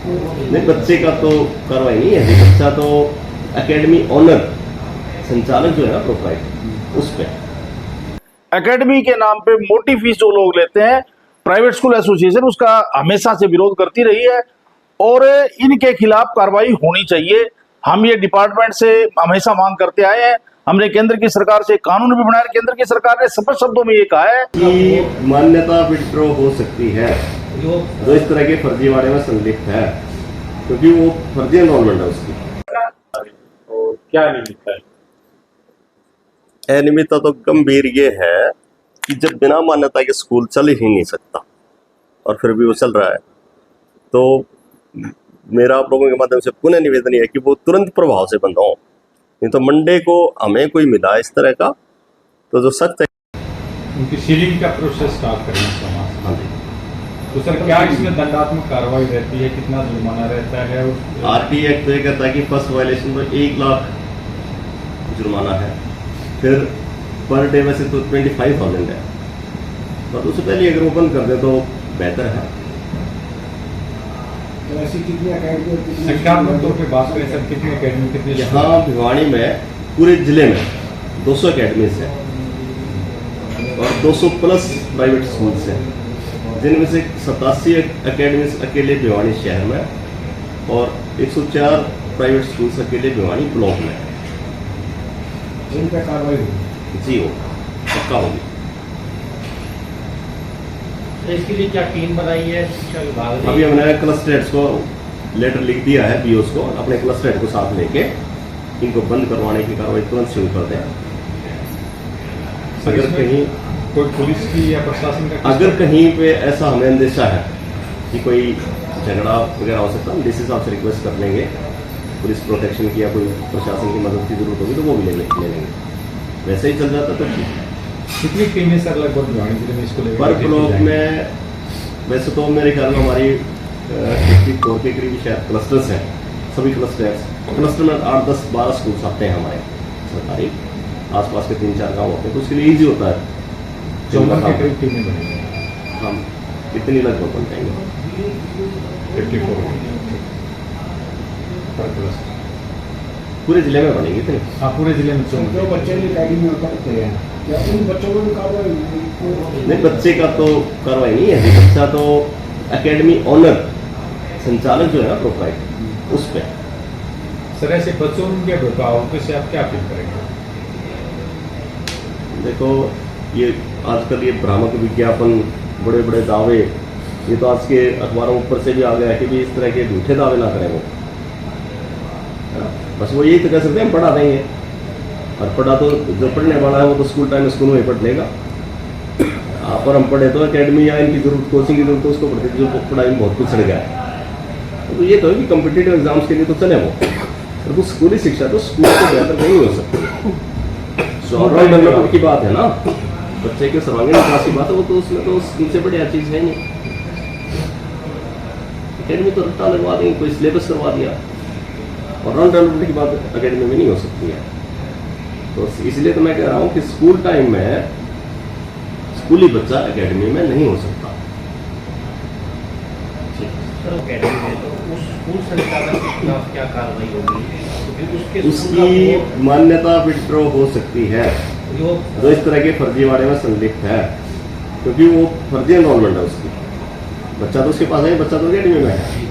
नहीं, बच्चे का तो कार्रवाई नहीं है, बच्चा तो एकेडमी ओनर संचालक जो है ना प्रोप्राइटर उस पर एकेडमी के नाम पे मोटी फीस जो लोग लेते हैं, प्राइवेट स्कूल एसोसिएशन उसका हमेशा से विरोध करती रही है और इनके खिलाफ कार्रवाई होनी चाहिए। हम ये डिपार्टमेंट से हमेशा मांग करते आए हैं। हमने केंद्र की सरकार से कानून भी बनाया। केंद्र की सरकार ने स्पष्ट शब्दों में ये कहा है कि मान्यता विड्रॉ हो सकती है जो इस तरह के फर्जीवाड़े में संलिप्त है, क्योंकि वो फर्जी एनरोलमेंट है उसकी। और क्या अनियमितता है? अनियमितता तो गंभीर ये है कि जब बिना मान्यता के स्कूल चल ही नहीं सकता और फिर भी वो चल रहा है, तो मेरा आप लोगों के माध्यम से पुनः निवेदन है कि वो तुरंत प्रभाव से बंद हो। नहीं तो मंडे को हमें कोई मिला इस तरह का तो जो सख्त है उनकी सीलिंग का प्रोसेस स्टार्ट करें समाज। हाँ जी, तो सर क्या इसमें दंडात्मक कार्रवाई रहती है, कितना जुर्माना रहता है? आरटी एक्ट तो ये कहता है कि फर्स्ट वायलेशन पर 1 लाख जुर्माना है, फिर पर डे वैसे तो 25,000 है, तो उससे पहले अगर वो बंद कर दे तो बेहतर है। तो ऐसी कितनी अकेडमी और कितनी संख्यात्मक तौर पे बात करें सर, कितनी अकेडमी कितनी? यहाँ भिवाड़ी में पूरे जिले में 200 अकेडमीज हैं और 200 प्लस प्राइवेट स्कूल्स हैं, जिनमें से 87 अकेडमीज अकेले भिवाड़ी शहर में और 104 प्राइवेट स्कूल्स अकेले भिवाड़ी ब्लॉक में। जिन पे कार्रवाई हुई जी हो पक्का होगी। तो इसके लिए क्या टीम बनाई है शिक्षा विभाग ने? अभी हमने क्लस्टर हेड्स को लेटर लिख दिया है, बीओस को, अपने क्लस्टर हेड को साथ लेके इनको बंद करवाने की कार्रवाई तुरंत शुरू कर दें। अगर कहीं कोई पुलिस की या प्रशासन का अगर कहीं पे ऐसा हमें अंदेशा है कि कोई झगड़ा वगैरह हो सकता है, डीसी साहब से रिक्वेस्ट कर लेंगे, पुलिस प्रोटेक्शन की या कोई प्रशासन की मदद की जरूरत होगी तो वो भी ले लेंगे। वैसे ही चल जाता तो ठीक है। कितनी टीमें सर लगभग भिवाड़ी जिले में इसको लेकर पर ब्लॉक में वैसे तो मेरे ख्याल में हमारी 54 के करीब शायद क्लस्टर्स हैं, सभी क्लस्टर में 8, 10, 12 स्कूल्स आते हैं हमारे सरकारी, आसपास के 3-4 गाँव होते हैं, तो उसके लिए ईजी होता है। 14 के करीब टीमें बनेंगी। हम कितनी लगभग बन जाएंगे? 54 पर क्लस्टर पूरे जिले में बनेगी इतनी। हाँ, पूरे जिले में तो जो बच्चे भी अकेडमी में उतरते हैं, क्या उन बच्चों को भी कार्रवाई हुई? नहीं, बच्चे का तो कार्रवाई नहीं है, बच्चा तो एकेडमी ओनर संचालक जो है ना प्रोप्राइटर उस पर। सर ऐसे बच्चों के अभिभावकों से आप क्या अपील करेंगे? देखो, ये आजकल ये भ्रामक विज्ञापन, बड़े बड़े दावे, ये तो आज के अखबारों ऊपर से भी आ गया है कि भी इस तरह के झूठे दावे ना करें वो, है ना? बस वो यही तो कह सकते हैं हम पढ़ा देंगे, और पढ़ा तो जो पढ़ने वाला है वो तो स्कूल टाइम स्कूल में पढ़ लेगा। पर हम पढ़े तो एकेडमी या इनकी जरूरत, कोचिंग की जरूरत तो उसको पढ़ते जो पढ़ाई में बहुत कुछ चढ़ गया है। तो ये तो है कि कम्पिटिटिव एग्जाम्स के लिए तो चले वो, पर वो स्कूली शिक्षा तो स्कूल से बेहतर नहीं हो सकती। सर्वांगीण डेवलपमेंट की बात है ना, बच्चे के सर्वांगीण विकास की बात है, वो तो उसमें तो उनसे बढ़िया चीज़ है नहीं। एकेडमी तो रट्टा लगवा देंगे, कोई सिलेबस करवा दिया, और ऑल डेवलपमेंट की बात एकेडमी में नहीं हो सकती है। तो इसलिए तो मैं कह रहा हूँ कि स्कूल टाइम में स्कूली बच्चा एकेडमी में नहीं हो सकता। सर अकेडमी में तो उस स्कूल संचालक के खिलाफ क्या कार्रवाई होगी? क्योंकि उसके उसकी मान्यता विड्रॉ हो सकती है जो जो इस तरह के फर्जीवाड़े में संलिप्त है, क्योंकि वो फर्जी एनरोलमेंट है उसकी। बच्चा तो उसके पास है, बच्चा तो एकेडमी में है,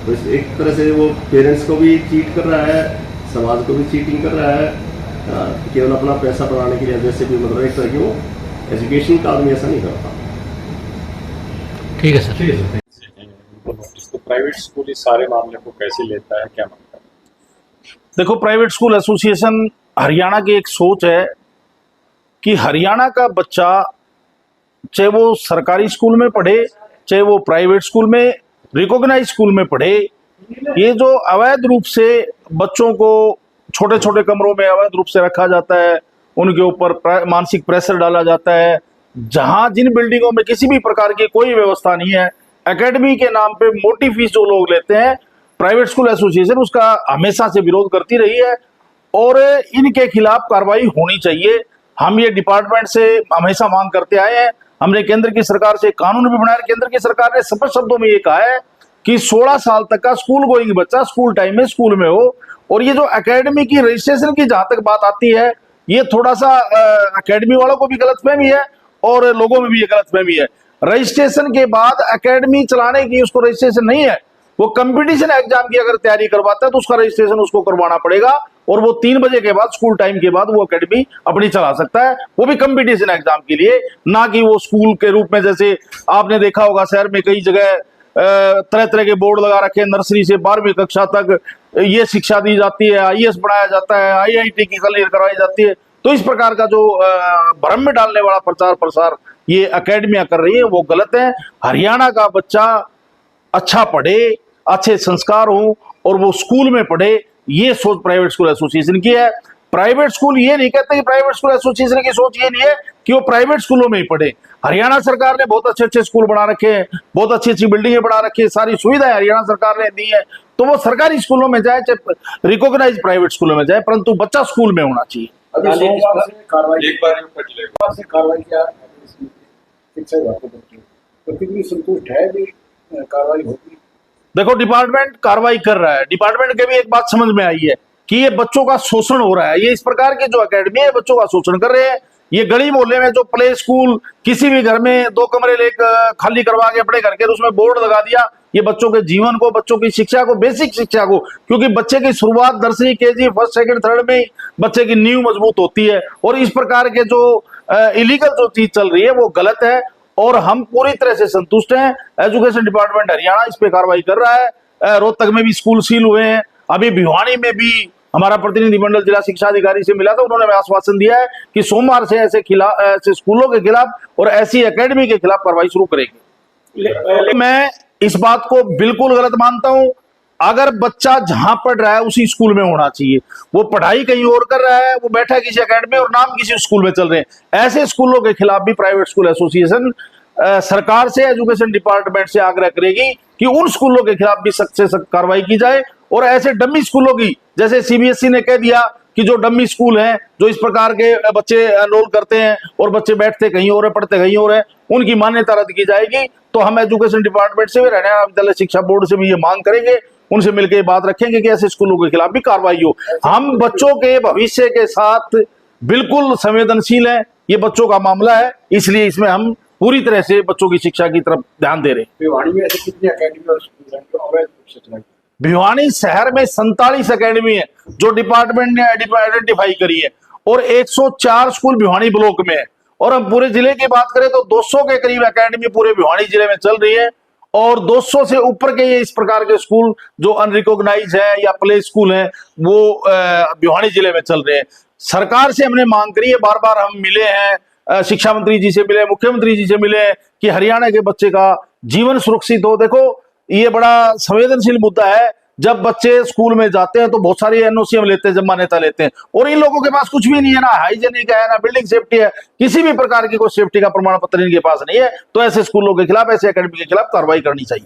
तो एक तरह से वो पेरेंट्स को भी चीट कर रहा है, समाज को भी चीटिंग कर रहा है, केवल अपना पैसा बनाने के लिए। जैसे भी मतलब एक तरह की वो एजुकेशन का आदमी ऐसा नहीं करता। ठीक है सर। ठीक है सर। तो प्राइवेट स्कूल इस सारे मामले को कैसे लेता है, क्या मानता है? देखो, प्राइवेट स्कूल एसोसिएशन हरियाणा की एक सोच है कि हरियाणा का बच्चा चाहे वो सरकारी स्कूल में पढ़े, चाहे वो प्राइवेट स्कूल में, रिकॉग्नाइज स्कूल में पढ़े, ये जो अवैध रूप से बच्चों को छोटे छोटे कमरों में अवैध रूप से रखा जाता है, उनके ऊपर मानसिक प्रेशर डाला जाता है, जहां जिन बिल्डिंगों में किसी भी प्रकार की कोई व्यवस्था नहीं है, एकेडमी के नाम पे मोटी फीस जो लोग लेते हैं, प्राइवेट स्कूल एसोसिएशन उसका हमेशा से विरोध करती रही है और इनके खिलाफ कार्रवाई होनी चाहिए। हम ये डिपार्टमेंट से हमेशा मांग करते आए हैं। हमने केंद्र की सरकार से कानून भी बनाया। केंद्र की सरकार ने स्पष्ट शब्दों में ये कहा है कि 16 साल तक का स्कूल गोइंग बच्चा स्कूल टाइम में स्कूल में हो। और ये जो एकेडमी की रजिस्ट्रेशन की जहां तक बात आती है, ये थोड़ा सा एकेडमी वालों को भी गलतफहमी है और लोगों में भी ये गलतफहमी है। रजिस्ट्रेशन के बाद एकेडमी चलाने की उसको रजिस्ट्रेशन नहीं है, वो कंपटीशन एग्जाम की अगर तैयारी करवाता है तो उसका रजिस्ट्रेशन उसको करवाना पड़ेगा और वो 3 बजे के बाद स्कूल टाइम के बाद वो एकेडमी अपनी चला सकता है, वो भी कंपटीशन एग्जाम के लिए, ना कि वो स्कूल के रूप में। जैसे आपने देखा होगा शहर में कई जगह तरह तरह के बोर्ड लगा रखे हैं, नर्सरी से 12वीं कक्षा तक ये शिक्षा दी जाती है, आईएएस पढ़ाया जाता है, आईआईटी की क्लियर करवाई जाती है। तो इस प्रकार का जो भ्रम में डालने वाला प्रचार प्रसार ये एकेडमियां कर रही है वो गलत है। हरियाणा का बच्चा अच्छा पढ़े, अच्छे संस्कार हो और वो स्कूल में पढ़े, ये सोच प्राइवेट स्कूल एसोसिएशन की है। प्राइवेट स्कूल ये नहीं कहते कि प्राइवेट स्कूल एसोसिएशन की सोच ये नहीं है कि वो प्राइवेट स्कूलों में ही पढ़े। हरियाणा सरकार ने बहुत अच्छे अच्छे स्कूल बना रखे हैं, बहुत अच्छी अच्छी बिल्डिंगें बना रखी है, सारी सुविधाएं हरियाणा सरकार ने दी है, तो वो सरकारी स्कूलों में जाए चाहे रिकॉग्नाइज प्राइवेट स्कूलों में जाए, परंतु बच्चा स्कूल में होना चाहिए। अभी सोमवार से कार्रवाई एक बार यूं कर ले। सोमवार से कार्रवाई किया शिक्षा विभाग को बच्चों, तो कितनी संतुष्ट है भी कार्रवाई होगी? देखो डिपार्टमेंट कार्रवाई कर रहा है, डिपार्टमेंट के भी एक बात समझ में आई है कि ये बच्चों का शोषण हो रहा है। ये इस प्रकार के जो एकेडमी है बच्चों का शोषण कर रहे हैं। ये गली मोहल्ले में जो प्ले स्कूल किसी भी घर में 2 कमरे लेकर खाली करवा के अपने घर के उसमें बोर्ड लगा दिया, ये बच्चों के जीवन को, बच्चों की शिक्षा को, बेसिक शिक्षा को, क्योंकि बच्चे की शुरुआत nursery KG first second third में ही बच्चे की नींव मजबूत होती है। और इस प्रकार के जो इलीगल जो चीज चल रही है वो गलत है और हम पूरी तरह से संतुष्ट हैं। एजुकेशन डिपार्टमेंट हरियाणा इस पे कार्रवाई कर रहा है। रोहतक में भी स्कूल सील हुए हैं, अभी भिवानी में भी हमारा प्रतिनिधिमंडल जिला शिक्षा अधिकारी से मिला था, उन्होंने हमें आश्वासन दिया है कि सोमवार से ऐसे स्कूलों के खिलाफ और ऐसी एकेडमी के खिलाफ कार्रवाई शुरू करेंगे। मैं इस बात को बिल्कुल गलत मानता हूं। अगर बच्चा जहां पढ़ रहा है उसी स्कूल में होना चाहिए। वो पढ़ाई कहीं और कर रहा है, वो बैठा है किसी एकेडमी और नाम किसी स्कूल में चल रहे हैं, ऐसे स्कूलों के खिलाफ भी प्राइवेट स्कूल एसोसिएशन सरकार से, एजुकेशन डिपार्टमेंट से आग्रह करेगी कि उन स्कूलों के खिलाफ भी सख्त से सख्त कार्रवाई की जाए। और ऐसे डमी स्कूलों की, जैसे सीबीएसई ने कह दिया कि जो डमी स्कूल हैं, जो इस प्रकार के बच्चे एनरोल करते हैं और बच्चे बैठते कहीं और है पढ़ते कहीं और है, उनकी मान्यता रद्द की जाएगी। तो हम एजुकेशन डिपार्टमेंट से भी, हरियाणा विद्यालय शिक्षा बोर्ड से भी ये मांग करेंगे, उनसे मिलकर बात रखेंगे कि ऐसे स्कूलों के खिलाफ भी कार्रवाई हो। हम बच्चों के भविष्य के साथ बिल्कुल संवेदनशील हैं, ये बच्चों का मामला है, इसलिए इसमें हम पूरी तरह से बच्चों की शिक्षा की तरफ ध्यान दे रहे हैं। भिवानी में ऐसे कितनी एकेडमी और स्कूल हैं जो अवैध रूप से चलाए? भिवानी शहर में 47 एकेडमी है जो डिपार्टमेंट ने आइडेंटिफाई करी है और 104 स्कूल भिवानी ब्लॉक में है। और हम पूरे जिले की बात करें तो 200 के करीब एकेडमी पूरे भिवानी जिले में चल रही है और 200 से ऊपर के ये इस प्रकार के स्कूल जो अनरिकॉग्नाइज है या प्ले स्कूल है वो भिवानी जिले में चल रहे हैं। सरकार से हमने मांग करी है, बार बार हम मिले हैं, शिक्षा मंत्री जी से मिले, मुख्यमंत्री जी से मिले कि हरियाणा के बच्चे का जीवन सुरक्षित हो। देखो ये बड़ा संवेदनशील मुद्दा है। जब बच्चे स्कूल में जाते हैं तो बहुत सारी एनओसी हम लेते हैं, जब मान्यता लेते हैं, और इन लोगों के पास कुछ भी नहीं है, ना हाइजेनिक है, ना बिल्डिंग सेफ्टी है, किसी भी प्रकार की कोई सेफ्टी का प्रमाण पत्र इनके पास नहीं है। तो ऐसे स्कूलों के खिलाफ, ऐसे एकेडमी के खिलाफ कार्रवाई करनी चाहिए।